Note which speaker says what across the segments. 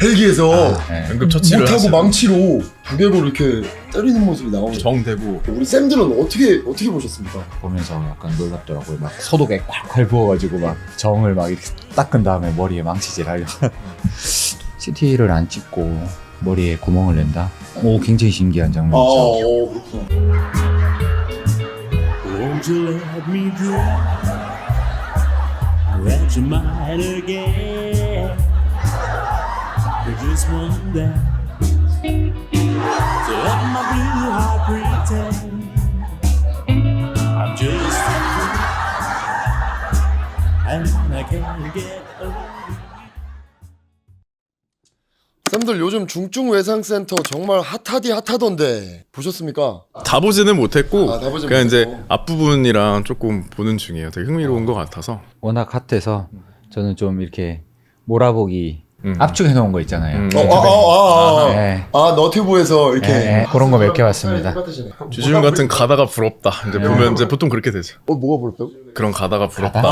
Speaker 1: 헬기에서
Speaker 2: 응급처치를
Speaker 1: 못하고
Speaker 2: 하시고.
Speaker 1: 망치로 두개골 이렇게 때리는 모습이 나오는.
Speaker 2: 정되고.
Speaker 1: 우리 쌤들은 어떻게 보셨습니까?
Speaker 3: 보면서 약간 놀랍더라고요. 막 소독에 콸콸 부어가지고 막 정을 막 이렇게 닦은 다음에 머리에 망치질 하려고. CT를 안 찍고 머리에 구멍을 낸다? 오, 굉장히 신기한 장면이죠.
Speaker 1: 그렇구나.
Speaker 4: Won't you let me dream that you might again? For just one day, to let my blue heart pretend I'm just a fool and I can't get over.
Speaker 1: 쌤들 요즘 중증외상센터 정말 핫하던데 보셨습니까?
Speaker 2: 다 보지는 못했고
Speaker 1: 다 보진
Speaker 2: 그냥 이제
Speaker 1: 못했고.
Speaker 2: 앞부분이랑 조금 보는 중이에요. 되게 흥미로운 것 같아서.
Speaker 3: 워낙 핫해서 저는 좀 이렇게 몰아보기 압축해 놓은 거 있잖아요. 네.
Speaker 1: 너튜브에서 이렇게
Speaker 3: 네, 그런 거 몇 개 봤습니다.
Speaker 2: 주지훈 같은 가다가 부럽다. 이제 보면 이제 보통 그렇게 되죠.
Speaker 1: 뭐가 부럽다고?
Speaker 2: 그런 가다가 부럽다.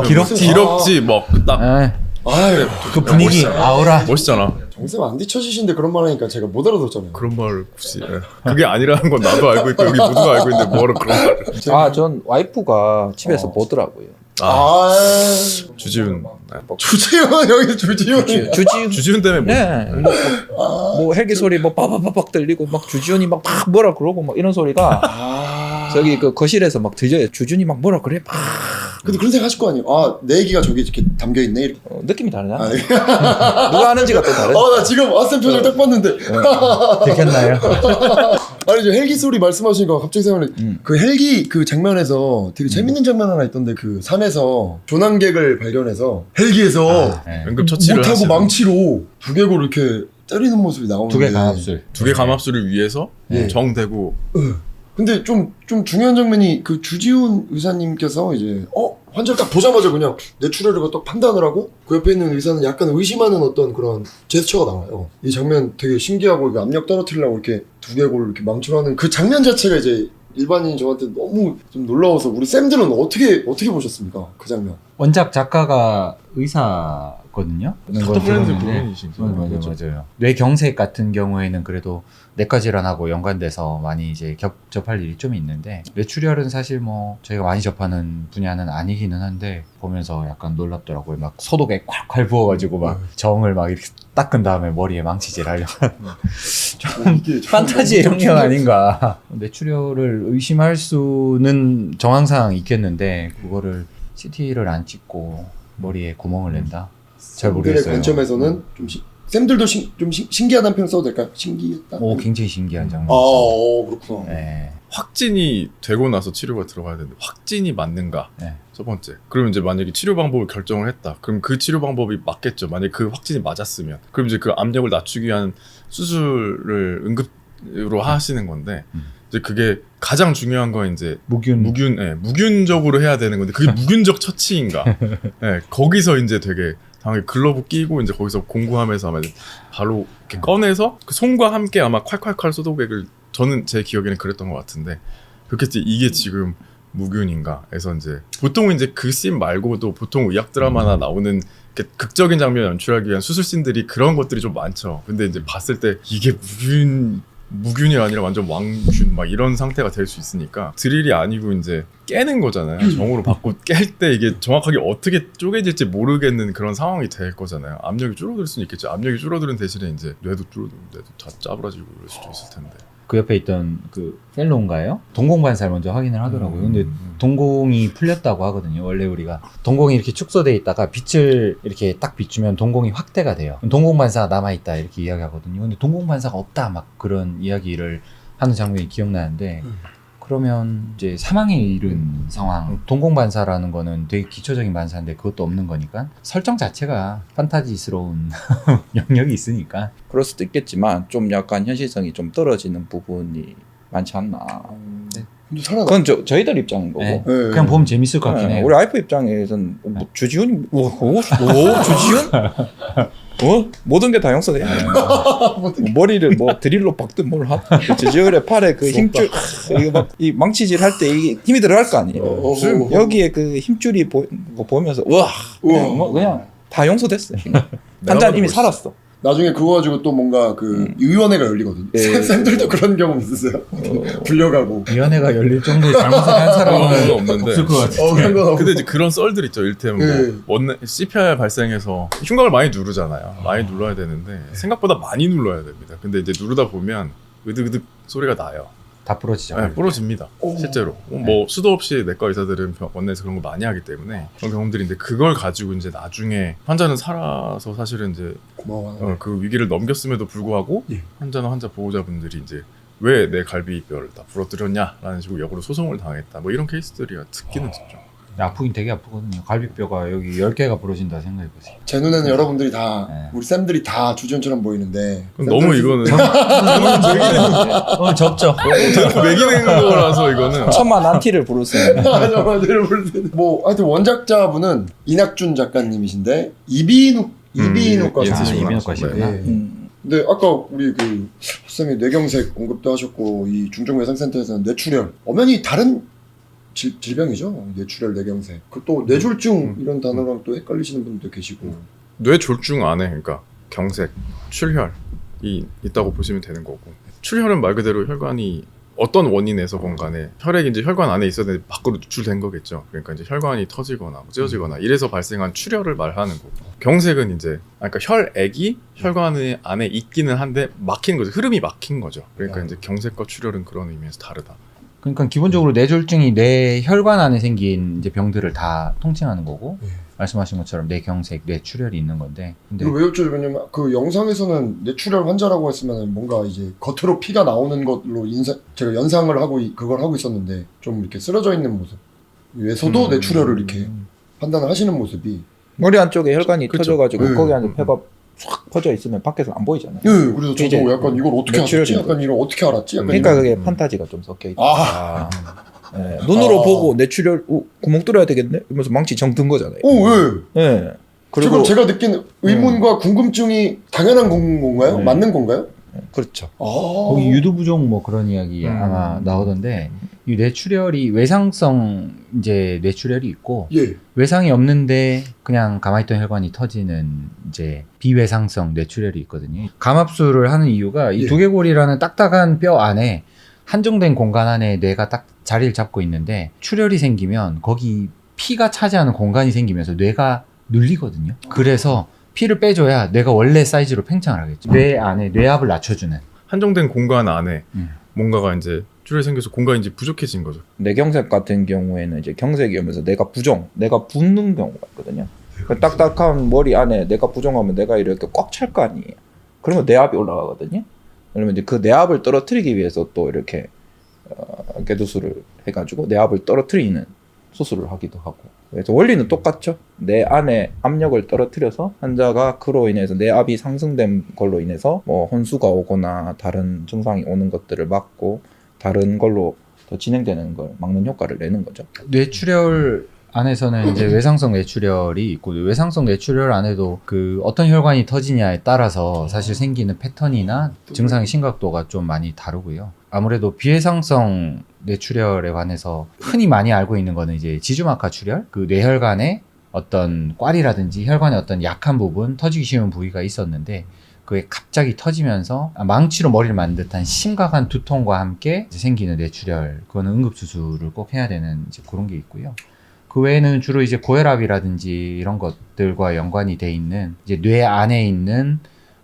Speaker 3: 기럭지
Speaker 2: 막 딱
Speaker 1: 아유,
Speaker 3: 그 분위기 아우라.
Speaker 2: 멋있잖아.
Speaker 1: 정쌤 안 뒤쳐지신데 그런 말 하니까 제가 못 알아듣잖아요.
Speaker 2: 그런 말을 굳이 그게 아니라는 건 나도 알고 있고 여기 모두가 알고 있는데 뭐하러 그런 말을.
Speaker 5: 전 와이프가 집에서 보더라고요.
Speaker 2: 주지훈.
Speaker 1: 주지훈 여기 주지훈이.
Speaker 2: 주지훈 때문에 뭐.
Speaker 5: 네. 뭐 헬기 소리 뭐 빠바바박 들리고 막 주지훈이 막 뭐라 그러고 막 이런 소리가 저기 그 거실에서 막 들려요. 주지훈이 막 뭐라 그래 막.
Speaker 1: 근데 그런 생각 하실 거 아니에요? 내 얘기가 저기 이렇게 담겨 있네. 이렇게.
Speaker 5: 느낌이 다르냐? 누가 하는지가 또 다르지.
Speaker 1: 나 지금 쌤 표정 딱 봤는데.
Speaker 3: 들켰나요?
Speaker 1: 아니 저 헬기 소리 말씀하시니까 갑자기 생각나네. 그 헬기 그 장면에서 되게 재밌는 장면 하나 있던데 그 산에서 조난객을 발견해서 헬기에서
Speaker 2: 응급처치를
Speaker 1: 못하고
Speaker 2: 하시고.
Speaker 1: 망치로 두개골 이렇게 때리는 모습이 나오는데.
Speaker 3: 두 개 강압술.
Speaker 2: 두 개 감압술을 위해서 정되고.
Speaker 1: 근데 좀 중요한 장면이 그 주지훈 의사님께서 이제 환자를 딱 보자마자 그냥 뇌출혈을 딱 판단을 하고 그 옆에 있는 의사는 약간 의심하는 어떤 그런 제스처가 나와요. 이 장면 되게 신기하고 이거 압력 떨어뜨리려고 이렇게 두개골 이렇게 망치로 하는 그 장면 자체가 이제 일반인 저한테 너무 좀 놀라워서 우리 쌤들은 어떻게 보셨습니까? 그 장면.
Speaker 3: 원작 작가가 의사거든요.
Speaker 2: 스타트 프렌즈 부분이시죠.
Speaker 3: 맞아요. 뇌경색 같은 경우에는 그래도 내과 질환하고 연관돼서 많이 이제 접할 일이 좀 있는데 뇌출혈은 사실 뭐 저희가 많이 접하는 분야는 아니기는 한데 보면서 약간 놀랍더라고요. 막 소독에 콸콸 부어가지고 막 정을 막 이렇게 닦은 다음에 머리에 망치질 하려고. 좀 판타지의 영역 아닌가. 뇌출혈을 의심할 수는 정황상 있겠는데 그거를 CT를 안 찍고 머리에 구멍을 낸다? 잘 모르겠어요.
Speaker 1: 관점에서는 좀 쌤들도 좀 신기하다는 표현 써도 될까요? 신기했다?
Speaker 3: 오, 굉장히 신기한 장면이죠.
Speaker 1: 그렇구나.
Speaker 3: 네.
Speaker 2: 확진이 되고 나서 치료가 들어가야 되는데 확진이 맞는가?
Speaker 3: 네.
Speaker 2: 첫 번째. 그러면 이제 만약에 치료 방법을 결정을 했다. 그럼 그 치료 방법이 맞겠죠. 만약에 그 확진이 맞았으면. 그럼 이제 그 압력을 낮추기 위한 수술을 응급으로 하시는 건데 이제 그게 가장 중요한 건 이제 무균적으로 해야 되는 건데 그게 무균적 처치인가? 거기서 이제 되게 당연히 글러브 끼고 이제 거기서 공구하면서 아마 바로 이렇게 꺼내서 그 손과 함께 아마 콸콸콸 소독액을 저는 제 기억에는 그랬던 것 같은데 그렇게 이게 지금 무균인가에서 이제 보통 이제 그 씬 말고도 보통 의학 드라마나 나오는 극적인 장면 연출하기 위한 수술 씬들이 그런 것들이 좀 많죠. 근데 이제 봤을 때 이게 무균이 아니라 완전 왕균 막 이런 상태가 될 수 있으니까 드릴이 아니고 이제 깨는 거잖아요. 정으로 받고 깰 때 이게 정확하게 어떻게 쪼개질지 모르겠는 그런 상황이 될 거잖아요. 압력이 줄어들 수는 있겠죠. 압력이 줄어드는 대신에 이제 뇌도 다 짜부라지고 그럴 수도 있을 텐데.
Speaker 3: 그 옆에 있던 그 펠로인가요? 동공반사를 먼저 확인을 하더라고요. 근데 동공이 풀렸다고 하거든요. 원래 우리가 동공이 이렇게 축소돼 있다가 빛을 이렇게 딱 비추면 동공이 확대가 돼요. 동공반사가 남아있다 이렇게 이야기하거든요. 근데 동공반사가 없다 막 그런 이야기를 하는 장면이 기억나는데 그러면 이제 사망에 이른 상황. 동공반사라는 거는 되게 기초적인 반사인데 그것도 없는 거니까 설정 자체가 판타지스러운 영역이 있으니까.
Speaker 5: 그럴 수도 있겠지만 좀 약간 현실성이 좀 떨어지는 부분이 많지 않나.
Speaker 1: 근데 살아나.
Speaker 5: 그건 저희들 입장인 거고.
Speaker 3: 네. 그냥 보면 재밌을 것 같긴 해요.
Speaker 5: 우리 와이프 입장에서는 뭐 주지훈이 주지훈? 모든 게 다 용서돼. 머리를 뭐 드릴로 박든 뭘 하든 주지훈의 팔에 그 힘줄 이거 막 이 망치질 할 때 이게 힘이 들어갈 거 아니에요. 여기에 그 힘줄이 보면서 우와 그냥 다 용서됐어. 환자는 이미 살았어.
Speaker 1: 나중에 그거 가지고 또 뭔가 그 위원회가 열리거든요.
Speaker 5: 예.
Speaker 1: 쌤들도 그런 경험 있으세요? 불려가고.
Speaker 3: 위원회가 열릴 정도의 잘못을 한 사람은
Speaker 2: 없는데.
Speaker 3: 없을 것 같아요.
Speaker 1: 상관없고.
Speaker 2: 근데 이제 그런 썰들 있죠. 일테면
Speaker 1: 네.
Speaker 2: 뭐 원내 CPR 발생해서 흉곽을 많이 누르잖아요. 많이 눌러야 되는데 생각보다 많이 눌러야 됩니다. 근데 이제 누르다 보면 으득으득 소리가 나요.
Speaker 3: 다 부러지죠.
Speaker 2: 네, 부러집니다. 실제로. 뭐 수도 없이 내과 의사들은 원내에서 그런 거 많이 하기 때문에 그런 경험들인데 그걸 가지고 이제 나중에 환자는 살아서 사실은 이제
Speaker 1: 고마워.
Speaker 2: 그 위기를 넘겼음에도 불구하고
Speaker 1: 예.
Speaker 2: 환자나 환자 보호자분들이 이제 왜 내 갈비뼈를 다 부러뜨렸냐라는 식으로 역으로 소송을 당했다. 뭐 이런 케이스들이 듣기는 듣죠.
Speaker 3: 아프긴 되게 아프거든요. 갈비뼈가 여기 10개가 부러진다 생각해보세요.
Speaker 1: 제 눈에는 여러분들이 다
Speaker 3: 네.
Speaker 1: 우리 쌤들이 다 주전처럼 보이는데
Speaker 2: 너무 이거는
Speaker 3: 오늘 접죠.
Speaker 2: 매기는 거라서 이거는
Speaker 5: 천만 안티를 부르세요.
Speaker 1: 정말 뭐 하여튼 원작자분은 이낙준 작가님이신데 이비인후과
Speaker 2: 예,
Speaker 1: 선생님.
Speaker 3: 이비인후과시구나.
Speaker 1: 네. 근데 아까 우리 그 쌤이 뇌경색 언급도 하셨고 이 중증외상센터에서는 뇌출혈 엄연히 다른 질병이죠. 뇌출혈, 뇌경색. 그 또 뇌졸중 이런 단어랑 또 헷갈리시는 분들도 계시고.
Speaker 2: 뇌졸중 안에 그러니까 경색, 출혈이 있다고 보시면 되는 거고 출혈은 말 그대로 혈관이 어떤 원인에서건 간에 혈액이 이제 혈관 안에 있었는데 밖으로 누출된 거겠죠. 그러니까 이제 혈관이 터지거나 뭐 찢어지거나 이래서 발생한 출혈을 말하는 거고 경색은 이제 그러니까 혈액이 혈관 안에 있기는 한데 막힌 거죠. 흐름이 막힌 거죠. 그러니까 이제 경색과 출혈은 그런 의미에서 다르다.
Speaker 3: 그러니까 기본적으로 뇌졸중이 뇌 혈관 안에 생긴 이제 병들을 다 통칭하는 거고 말씀하신 것처럼 뇌경색, 뇌출혈이 있는 건데. 근데
Speaker 1: 이거 왜 여쭤보냐면 그 영상에서는 뇌출혈 환자라고 했으면 뭔가 이제 겉으로 피가 나오는 걸로 제가 연상을 하고 그걸 하고 있었는데 좀 이렇게 쓰러져 있는 모습에서도 뇌출혈을 이렇게 판단을 하시는 모습이.
Speaker 5: 머리 안쪽에 혈관이
Speaker 2: 그쵸.
Speaker 5: 터져가지고
Speaker 1: 네.
Speaker 5: 거기 안에 폐가 쫙 퍼져 있으면 밖에서 안 보이잖아요.
Speaker 1: 예, 그래서 저도
Speaker 5: 이제
Speaker 1: 약간 이걸 어떻게
Speaker 5: 뇌출혈인
Speaker 1: 알았지? 약간 이걸 어떻게 알았지? 약간
Speaker 5: 그러니까
Speaker 1: 이런.
Speaker 5: 그게 판타지가 좀 섞여 있다.
Speaker 1: 아,
Speaker 5: 예, 눈으로
Speaker 1: 아.
Speaker 5: 보고 뇌출혈 구멍 뚫어야 되겠네? 이러면서 망치 정든 거잖아요.
Speaker 1: 오, 예.
Speaker 5: 예.
Speaker 1: 지금 제가 느낀 의문과 궁금증이 당연한 건가요?
Speaker 5: 네.
Speaker 1: 맞는 건가요?
Speaker 5: 그렇죠.
Speaker 1: 아,
Speaker 3: 거기 유두부종 뭐 그런 이야기 아마 나오던데 이 뇌출혈이 외상성 이제 뇌출혈이 있고
Speaker 1: 예.
Speaker 3: 외상이 없는데 그냥 가만히 있던 혈관이 터지는 이제 비외상성 뇌출혈이 있거든요. 감압술을 하는 이유가 이
Speaker 1: 예.
Speaker 3: 두개골이라는 딱딱한 뼈 안에 한정된 공간 안에 뇌가 딱 자리를 잡고 있는데 출혈이 생기면 거기 피가 차지하는 공간이 생기면서 뇌가 눌리거든요. 그래서 피를 빼줘야 뇌가 원래 사이즈로 팽창을 하겠죠. 뇌 안에 뇌압을 낮춰주는.
Speaker 2: 한정된 공간 안에 뭔가가 이제 출혈이 생겨서 공간이 이제 부족해진 거죠.
Speaker 5: 뇌경색 같은 경우에는 이제 경색이 오면서 뇌가 붓는 경우가 있거든요. 그 딱딱한 머리 안에 뇌가 부종하면 뇌가 이렇게 꽉 찰 거 아니에요. 그러면 뇌압이 올라가거든요. 그러면 이제 그 뇌압을 떨어뜨리기 위해서 또 이렇게 궤도술을 해가지고 뇌압을 떨어뜨리는 수술을 하기도 하고. 그래서 원리는 똑같죠. 뇌 안에 압력을 떨어뜨려서 환자가 그로 인해서 뇌압이 상승된 걸로 인해서 뭐 혼수가 오거나 다른 증상이 오는 것들을 막고 다른 걸로 더 진행되는 걸 막는 효과를 내는 거죠.
Speaker 3: 뇌출혈 안에서는 이제 외상성 뇌출혈이 있고 외상성 뇌출혈 안에도 그 어떤 혈관이 터지냐에 따라서 사실 생기는 패턴이나 증상의 심각도가 좀 많이 다르고요. 아무래도 비외상성 뇌출혈에 관해서 흔히 많이 알고 있는 거는 이제 지주막하 출혈, 그 뇌혈관에 어떤 꽈리라든지 혈관의 어떤 약한 부분, 터지기 쉬운 부위가 있었는데 그게 갑자기 터지면서 망치로 머리를 만든 듯한 심각한 두통과 함께 이제 생기는 뇌출혈, 그거는 응급수술을 꼭 해야 되는 이제 그런 게 있고요. 그 외에는 주로 이제 고혈압이라든지 이런 것들과 연관이 돼 있는 이제 뇌 안에 있는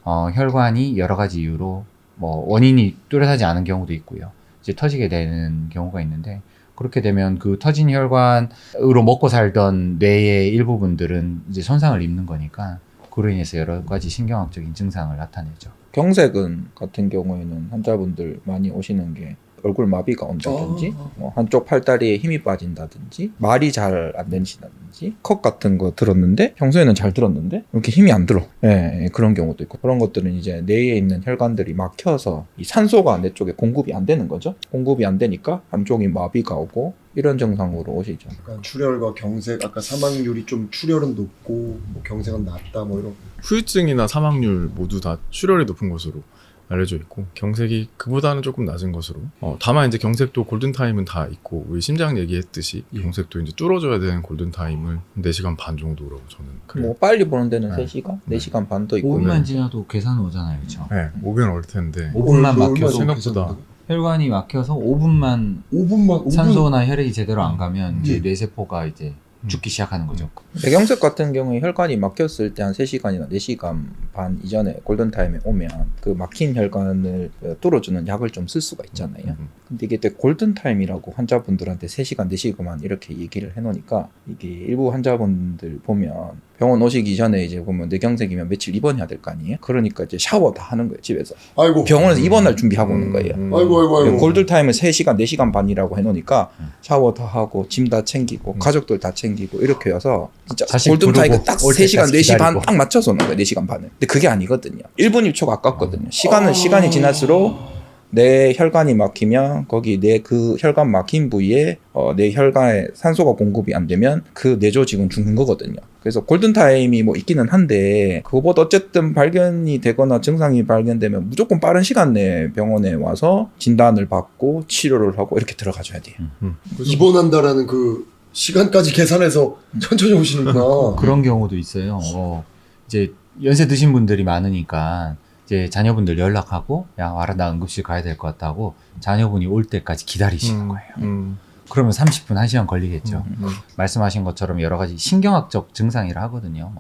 Speaker 3: 혈관이 여러 가지 이유로 뭐 원인이 뚜렷하지 않은 경우도 있고요. 이제 터지게 되는 경우가 있는데 그렇게 되면 그 터진 혈관으로 먹고 살던 뇌의 일부분들은 이제 손상을 입는 거니까 그로 인해서 여러 가지 신경학적인 증상을 나타내죠.
Speaker 5: 경색은 같은 경우에는 환자분들 많이 오시는 게 얼굴 마비가 온다든지 뭐 한쪽 팔다리에 힘이 빠진다든지 말이 잘 안 되시다든지 컷 같은 거 들었는데 평소에는 잘 들었는데 이렇게 힘이 안 들어. 예, 그런 경우도 있고 그런 것들은 이제 뇌에 있는 혈관들이 막혀서 이 산소가 뇌 쪽에 공급이 안 되는 거죠. 공급이 안 되니까 한쪽이 마비가 오고 이런 증상으로 오시죠.
Speaker 1: 약간 출혈과 경색, 아까 사망률이 좀 출혈은 높고 뭐 경색은 낮다 뭐 이런.
Speaker 2: 후유증이나 사망률 모두 다 출혈이 높은 것으로 알려져 있고 경색이 그보다는 조금 낮은 것으로. 다만 이제 경색도 골든 타임은 다 있고 우리 심장 얘기했듯이
Speaker 1: 예.
Speaker 2: 경색도 이제 뚫어줘야 되는 골든 타임을 4시간 반 정도로 저는 그래요.
Speaker 5: 뭐 빨리 보는 데는
Speaker 2: 네.
Speaker 5: 3시간, 4시간 반도 있고.
Speaker 3: 5분만 지나도 계산 오잖아요, 그렇죠?
Speaker 2: 네, 오면 올 텐데
Speaker 3: 5분만
Speaker 1: 얼마
Speaker 3: 막혀서
Speaker 2: 생각보다.
Speaker 1: 계산한다고?
Speaker 3: 혈관이 막혀서 5분만
Speaker 1: 5분만
Speaker 3: 산소나 혈액이 제대로 안 가면 이제
Speaker 1: 예.
Speaker 3: 뇌세포가 이제 죽기 시작하는 거죠.
Speaker 5: 뇌경색 같은 경우에 혈관이 막혔을 때 한 3시간이나 4시간 반 이전에 골든타임에 오면 그 막힌 혈관을 뚫어주는 약을 좀 쓸 수가 있잖아요. 근데 이게 또 골든타임이라고 환자분들한테 3시간, 4시간 이렇게 얘기를 해놓으니까 이게 일부 환자분들 보면 병원 오시기 전에 이제 보면 뇌경색이면 며칠 입원해야 될 거 아니에요? 그러니까 이제 샤워 다 하는 거예요, 집에서.
Speaker 1: 아이고.
Speaker 5: 병원에서 입원할 준비하고 오는 거예요.
Speaker 1: 아이고.
Speaker 5: 골든타임은 3시간, 4시간 반이라고 해놓으니까 샤워 다 하고 짐 다 챙기고 가족들 다 챙기고 이렇게 해서 진짜
Speaker 3: 자식
Speaker 5: 골든타임은
Speaker 3: 부르고
Speaker 5: 딱
Speaker 3: 올
Speaker 5: 3시간,
Speaker 3: 때까지
Speaker 5: 4시 반
Speaker 3: 기다리고.
Speaker 5: 딱 맞춰서 오는 거예요. 4시간 반을. 근데 그게 아니거든요. 1분 1초가 아깝거든요. 시간이 지날수록 내 혈관이 막히면 거기 내 그 혈관 막힌 부위에 내 혈관에 산소가 공급이 안 되면 그 뇌조직은 죽는 거거든요. 그래서 골든타임이 뭐 있기는 한데 그거보다 어쨌든 발견이 되거나 증상이 발견되면 무조건 빠른 시간 내에 병원에 와서 진단을 받고 치료를 하고 이렇게 들어가줘야 돼요.
Speaker 1: 입원한다라는 그 시간까지 계산해서 천천히 오시는구나.
Speaker 3: 그런 경우도 있어요. 이제 연세 드신 분들이 많으니까 이제 자녀분들 연락하고 야 와라 나 응급실 가야 될 것 같다고 자녀분이 올 때까지 기다리시는 거예요. 그러면 30분, 1시간 걸리겠죠. 말씀하신 것처럼 여러 가지 신경학적 증상이라 하거든요.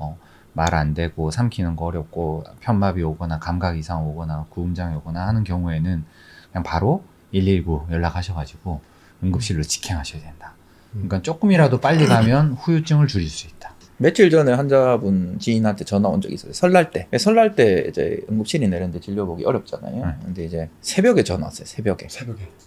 Speaker 3: 말 안 되고 삼키는 거 어렵고 편마비 오거나 감각 이상 오거나 구음장이 오거나 하는 경우에는 그냥 바로 119 연락하셔가지고 응급실로 직행하셔야 된다. 그러니까 조금이라도 빨리 가면 후유증을 줄일 수 있다.
Speaker 5: 며칠 전에 환자분 지인한테 전화 온 적이 있어요. 설날 때 이제 응급실이 내렸는데 진료 보기 어렵잖아요. 근데 이제 새벽에 전화 왔어요. 새벽에.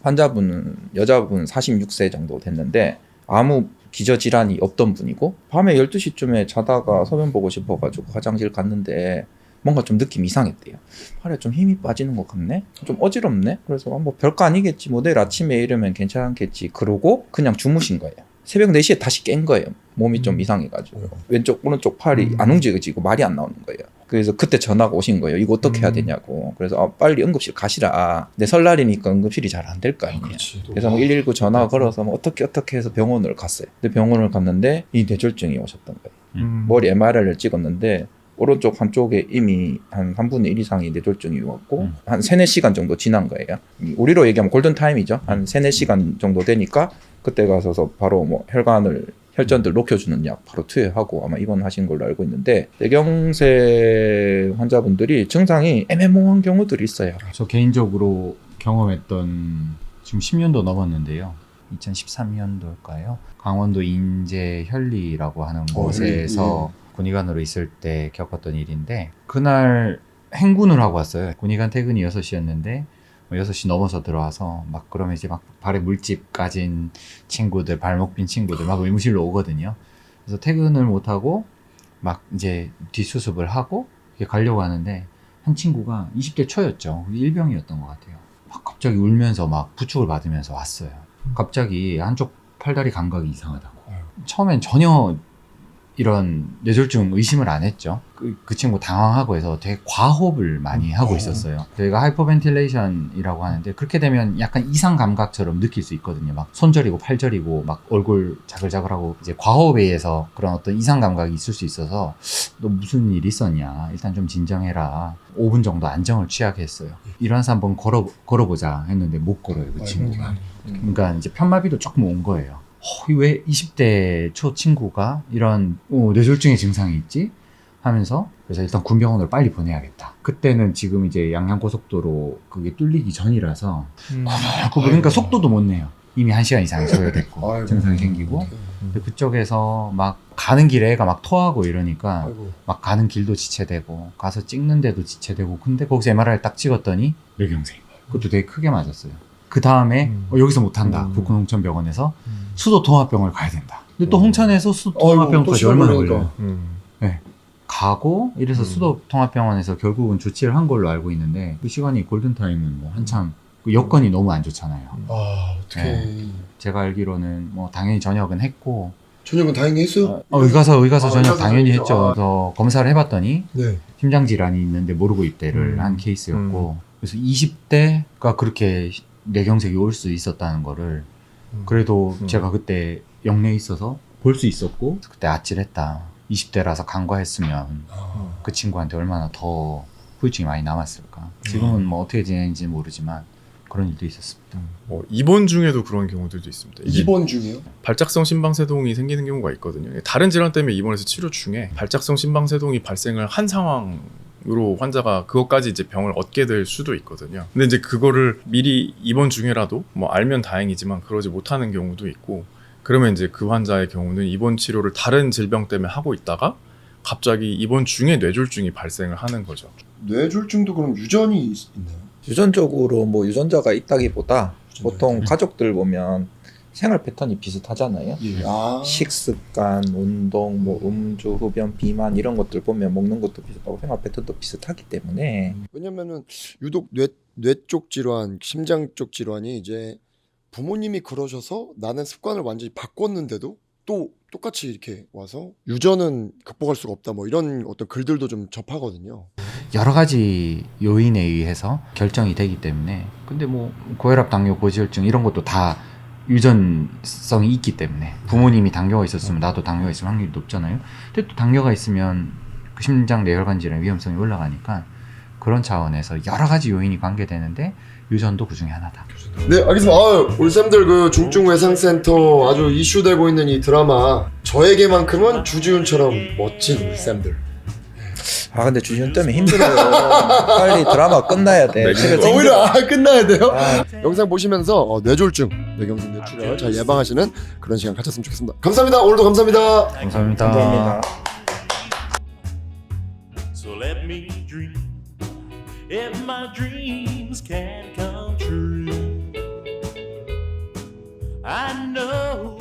Speaker 5: 환자분은 여자분 46세 정도 됐는데 아무 기저질환이 없던 분이고 밤에 12시쯤에 자다가 소변 보고 싶어가지고 화장실 갔는데 뭔가 좀 느낌이 이상했대요. 팔에 좀 힘이 빠지는 것 같네? 좀 어지럽네? 그래서 뭐 별거 아니겠지. 뭐 내일 아침에 이러면 괜찮겠지. 그러고 그냥 주무신 거예요. 새벽 4시에 다시 깬 거예요. 몸이 좀 이상해가지고. 왼쪽, 오른쪽 팔이 안 움직여지고 말이 안 나오는 거예요. 그래서 그때 전화가 오신 거예요. 이거 어떻게 해야 되냐고. 그래서 빨리 응급실 가시라. 내 설날이니까 응급실이 잘 안 될 거 아니에요. 그래서 뭐 119 전화 걸어서 뭐 어떻게 해서 병원을 갔어요. 근데 병원을 갔는데 이 뇌졸중이 오셨던 거예요. 머리 MRI를 찍었는데 오른쪽 한쪽에 이미 한 3분의 1 이상이 뇌졸중이 왔고 한 3-4시간 정도 지난 거예요. 우리로 얘기하면 골든타임이죠. 한 3-4시간 정도 되니까 그때 가서 바로 뭐 혈전들 녹여주는 약 바로 투여하고 아마 입원하신 걸로 알고 있는데 뇌경색 환자분들이 증상이 애매모호한 경우들이 있어요.
Speaker 3: 저 개인적으로 경험했던 지금 10년도 넘었는데요. 2013년도일까요? 강원도 인제 현리라고 하는 곳에서 군의관으로 있을 때 겪었던 일인데 그날 행군을 하고 왔어요. 군의관 퇴근이 6시였는데 6시 넘어서 들어와서 막 그러면 이제 막 발에 물집 까진 친구들, 발목 빈 친구들 막 의무실로 오거든요. 그래서 퇴근을 못하고 막 이제 뒷수습을 하고 가려고 하는데 한 친구가 20대 초였죠. 일병이었던 것 같아요. 막 갑자기 울면서 막 부축을 받으면서 왔어요. 갑자기 한쪽 팔다리 감각이 이상하다고. 처음엔 전혀 이런 뇌졸중 의심을 안 했죠. 그 친구 당황하고 해서 되게 과호흡을 많이 하고 있었어요. 저희가 하이퍼벤틸레이션이라고 하는데 그렇게 되면 약간 이상 감각처럼 느낄 수 있거든요. 막 손저리고 팔저리고 막 얼굴 자글자글하고 이제 과호흡에 의해서 그런 어떤 이상 감각이 있을 수 있어서 너 무슨 일 있었냐? 일단 좀 진정해라. 5분 정도 안정을 취하게 했어요. 일어나서 한번 걸어보자 했는데 못 걸어요, 그 친구가. 그러니까 이제 편마비도 조금 온 거예요. 왜 20대 초 친구가 이런 뇌졸중의 증상이 있지? 하면서 그래서 일단 군병원으로 빨리 보내야겠다. 그때는 지금 이제 양양고속도로 그게 뚫리기 전이라서 그러니까 속도도 못 내요. 이미 1시간 이상이 소요됐고 증상이 생기고 근데 그쪽에서 막 가는 길에 애가 막 토하고 이러니까 막 가는 길도 지체되고 가서 찍는데도 지체되고 근데 거기서 MRI를 딱 찍었더니 뇌경색. 그것도 되게 크게 맞았어요. 그 다음에 여기서 못한다. 북한홍천병원에서 수도통합병원을 가야 된다. 근데 또 홍천에서 수도통합병원까지 얼마나 걸려요? 네. 가고 이래서 수도통합병원에서 결국은 조치를 한 걸로 알고 있는데 그 시간이 골든타임은 뭐 한참 그 여건이 너무 안 좋잖아요.
Speaker 1: 어떻게?
Speaker 3: 네. 제가 알기로는 뭐 당연히 전역은 했고
Speaker 1: 저녁은 다행히 했어요?
Speaker 3: 의가서 전역
Speaker 1: 의가서
Speaker 3: 당연히
Speaker 1: 전역이죠.
Speaker 3: 했죠. 그래서 검사를 해봤더니
Speaker 1: 네.
Speaker 3: 심장 질환이 있는데 모르고 입대를 한 케이스였고 그래서 20대가 그렇게 뇌경색이 올 수 있었다는 거를 그래도 제가 그때 영내에 있어서 볼 수 있었고 그때 아찔했다. 20대라서 간과했으면 그 친구한테 얼마나 더 후유증이 많이 남았을까. 지금은 뭐 어떻게 지내는지 모르지만 그런 일도 있었습니다.
Speaker 2: 뭐 입원 중에도 그런 경우들도 있습니다. 이게
Speaker 1: 입원 중이요?
Speaker 2: 발작성 심방세동이 생기는 경우가 있거든요. 다른 질환 때문에 입원해서 치료 중에 발작성 심방세동이 발생을 한 상황으로 환자가 그것까지 이제 병을 얻게 될 수도 있거든요. 근데 이제 그거를 미리 입원 중에라도 뭐 알면 다행이지만 그러지 못하는 경우도 있고, 그러면 이제 그 환자의 경우는 입원 치료를 다른 질병 때문에 하고 있다가 갑자기 입원 중에 뇌졸중이 발생을 하는 거죠.
Speaker 1: 뇌졸중도 그럼 유전이 있나요?
Speaker 5: 유전적으로 뭐 유전자가 있다기보다
Speaker 1: 유전자가
Speaker 5: 보통
Speaker 1: 있다면?
Speaker 5: 가족들 보면 생활 패턴이 비슷하잖아요.
Speaker 1: 예. 아.
Speaker 5: 식습관, 운동, 뭐 음주, 흡연, 비만 이런 것들 보면 먹는 것도 비슷하고 생활 패턴도 비슷하기 때문에
Speaker 1: 왜냐면은 유독 뇌 쪽 질환, 심장 쪽 질환이 이제 부모님이 그러셔서 나는 습관을 완전히 바꿨는데도 또 똑같이 이렇게 와서 유전은 극복할 수가 없다 뭐 이런 어떤 글들도 좀 접하거든요.
Speaker 3: 여러 가지 요인에 의해서 결정이 되기 때문에 근데 뭐 고혈압, 당뇨, 고지혈증 이런 것도 다 유전성이 있기 때문에 부모님이 당뇨가 있었으면 나도 당뇨가 있을 확률이 높잖아요. 근데 또 당뇨가 있으면 그 심장 내혈관 질환 위험성이 올라가니까 그런 차원에서 여러 가지 요인이 관계되는데 유전도 그 중에 하나다.
Speaker 1: 네, 알겠습니다. 우리 쌤들 그 중증외상센터 아주 이슈되고 있는 이 드라마 저에게만큼은 주지훈처럼 멋진 우리 쌤들.
Speaker 5: 아 근데 주시은 때문에 힘들어요. 빨리 드라마 끝나야 돼. 집에
Speaker 1: 오히려 끝나야 돼요?
Speaker 5: 아.
Speaker 1: 영상 보시면서 뇌졸중, 뇌경색 뇌출혈 잘 예방하시는 그런 시간 가졌으면 좋겠습니다. 감사합니다. 오늘도 감사합니다.
Speaker 3: 감사합니다.
Speaker 5: 감사합니다.
Speaker 4: So let me dream if my dreams can come true. I know